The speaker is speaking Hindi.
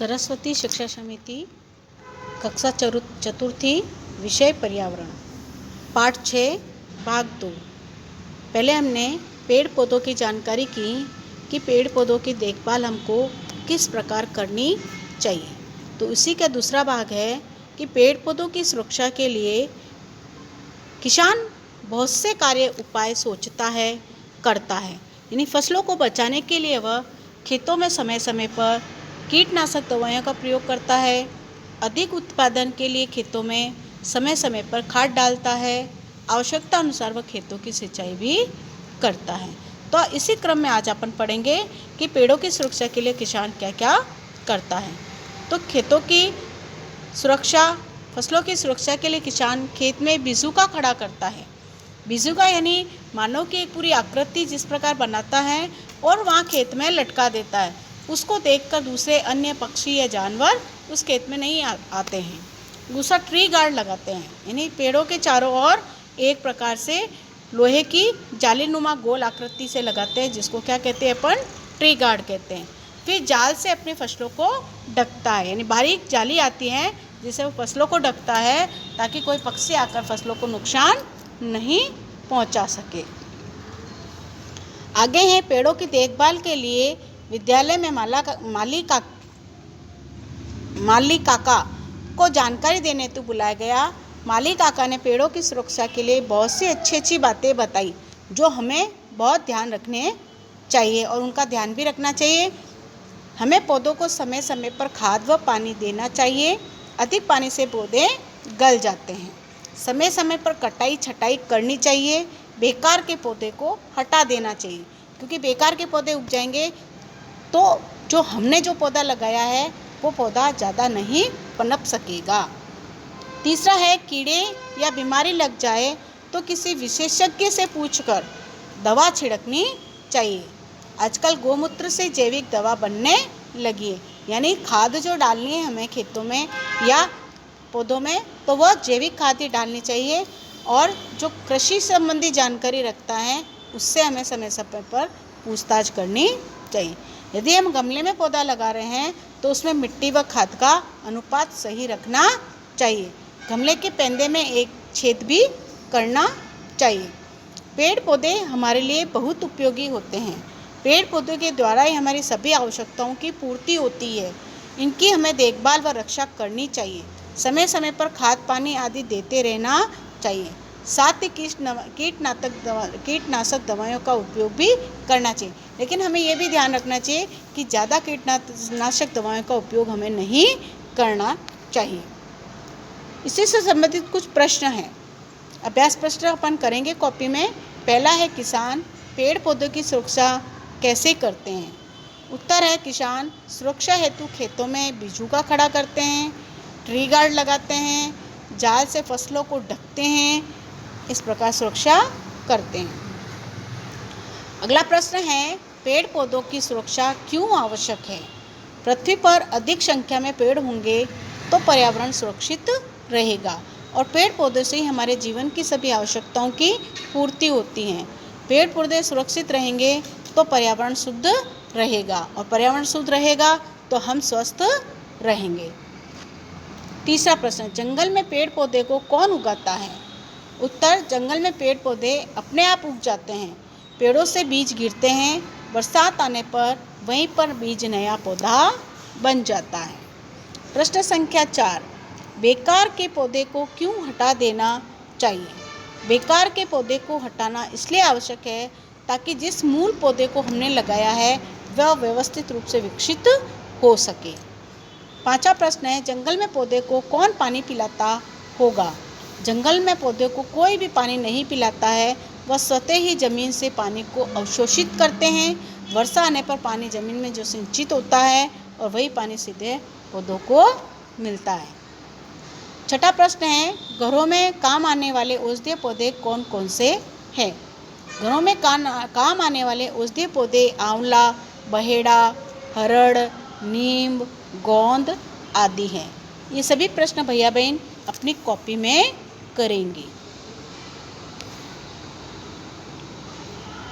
सरस्वती शिक्षा समिति कक्षा चतुर्थी विषय पर्यावरण पाठ 6 भाग 2। पहले हमने पेड़ पौधों की जानकारी की कि पेड़ पौधों की देखभाल हमको किस प्रकार करनी चाहिए। तो इसी का दूसरा भाग है कि पेड़ पौधों की सुरक्षा के लिए किसान बहुत से कार्य उपाय सोचता है, करता है। यानी फसलों को बचाने के लिए वह खेतों में समय समय पर कीटनाशक दवाइयों का प्रयोग करता है। अधिक उत्पादन के लिए खेतों में समय समय पर खाद डालता है। आवश्यकता अनुसार वह खेतों की सिंचाई भी करता है। तो इसी क्रम में आज अपन पढ़ेंगे कि पेड़ों की सुरक्षा के लिए किसान क्या क्या करता है। तो खेतों की सुरक्षा, फसलों की सुरक्षा के लिए किसान खेत में बिजुका खड़ा करता है। बिजुका यानी मानव की एक पूरी आकृति जिस प्रकार बनाता है और वहाँ खेत में लटका देता है। उसको देखकर दूसरे अन्य पक्षी या जानवर उस खेत में नहीं आते हैं। दूसरा ट्री गार्ड लगाते हैं, यानी पेड़ों के चारों ओर एक प्रकार से लोहे की जालीनुमा गोल आकृति से लगाते हैं, जिसको क्या कहते हैं अपन, ट्री गार्ड कहते हैं। फिर जाल से अपनी फसलों को ढकता है, यानी बारीक जाली आती है जिससे वो फसलों को ढकता है ताकि कोई पक्षी आकर फसलों को नुकसान नहीं पहुंचा सके। आगे हैं पेड़ों की देखभाल के लिए विद्यालय में माली काका को जानकारी देने तो बुलाया गया। माली काका ने पेड़ों की सुरक्षा के लिए बहुत सी अच्छी बातें बताई जो हमें बहुत ध्यान रखने चाहिए और उनका ध्यान भी रखना चाहिए। हमें पौधों को समय समय पर खाद व पानी देना चाहिए। अधिक पानी से पौधे गल जाते हैं। समय समय पर कटाई छटाई करनी चाहिए। बेकार के पौधे को हटा देना चाहिए, क्योंकि बेकार के पौधे उग जाएंगे तो जो हमने जो पौधा लगाया है वो पौधा ज़्यादा नहीं पनप सकेगा। तीसरा है कीड़े या बीमारी लग जाए तो किसी विशेषज्ञ से पूछकर दवा छिड़कनी चाहिए। आजकल गोमूत्र से जैविक दवा बनने लगी है, यानी खाद जो डालनी है हमें खेतों में या पौधों में तो वह जैविक खाद ही डालनी चाहिए। और जो कृषि संबंधी जानकारी रखता है उससे हमें समय समय पर पूछताछ करनी चाहिए। यदि हम गमले में पौधा लगा रहे हैं तो उसमें मिट्टी व खाद का अनुपात सही रखना चाहिए। गमले के पेंदे में एक छेद भी करना चाहिए। पेड़ पौधे हमारे लिए बहुत उपयोगी होते हैं। पेड़ पौधों के द्वारा ही हमारी सभी आवश्यकताओं की पूर्ति होती है। इनकी हमें देखभाल व रक्षा करनी चाहिए। समय समय पर खाद पानी आदि देते रहना चाहिए। साथ ही कीटनाशक दवाइयों का उपयोग भी करना चाहिए, लेकिन हमें यह भी ध्यान रखना चाहिए कि ज़्यादा कीटनाशक दवाइयों का उपयोग हमें नहीं करना चाहिए। इसी से संबंधित कुछ प्रश्न हैं, अभ्यास प्रश्न अपन करेंगे कॉपी में। पहला है किसान पेड़ पौधों की सुरक्षा कैसे करते हैं। उत्तर है किसान सुरक्षा हेतु खेतों में बिजुका खड़ा करते हैं, ट्री गार्ड लगाते हैं, जाल से फसलों को ढकते हैं, इस प्रकार सुरक्षा करते हैं। अगला प्रश्न है पेड़ पौधों की सुरक्षा क्यों आवश्यक है। पृथ्वी पर अधिक संख्या में पेड़ होंगे तो पर्यावरण सुरक्षित रहेगा और पेड़ पौधों से ही हमारे जीवन की सभी आवश्यकताओं की पूर्ति होती है। पेड़ पौधे सुरक्षित रहेंगे तो पर्यावरण शुद्ध रहेगा और पर्यावरण शुद्ध रहेगा तो हम स्वस्थ रहेंगे। तीसरा प्रश्न, जंगल में पेड़ पौधे को कौन उगाता है। उत्तर, जंगल में पेड़ पौधे अपने आप उग जाते हैं। पेड़ों से बीज गिरते हैं, बरसात आने पर वहीं पर बीज नया पौधा बन जाता है। प्रश्न संख्या 4, बेकार के पौधे को क्यों हटा देना चाहिए। बेकार के पौधे को हटाना इसलिए आवश्यक है ताकि जिस मूल पौधे को हमने लगाया है वह व्यवस्थित रूप से विकसित हो सके। पांचवा प्रश्न है जंगल में पौधे को कौन पानी पिलाता होगा। जंगल में पौधे को कोई भी पानी नहीं पिलाता है, वह स्वतः ही जमीन से पानी को अवशोषित करते हैं। वर्षा आने पर पानी जमीन में जो संचित होता है और वही पानी सीधे पौधों को मिलता है। छठा प्रश्न है घरों में काम आने वाले औषधीय पौधे कौन कौन से हैं। घरों में काम आने वाले औषधीय पौधे आंवला, बहेड़ा, हरड़, नीम, गोंद आदि हैं। ये सभी प्रश्न भैया बहन अपनी कॉपी में करेंगे।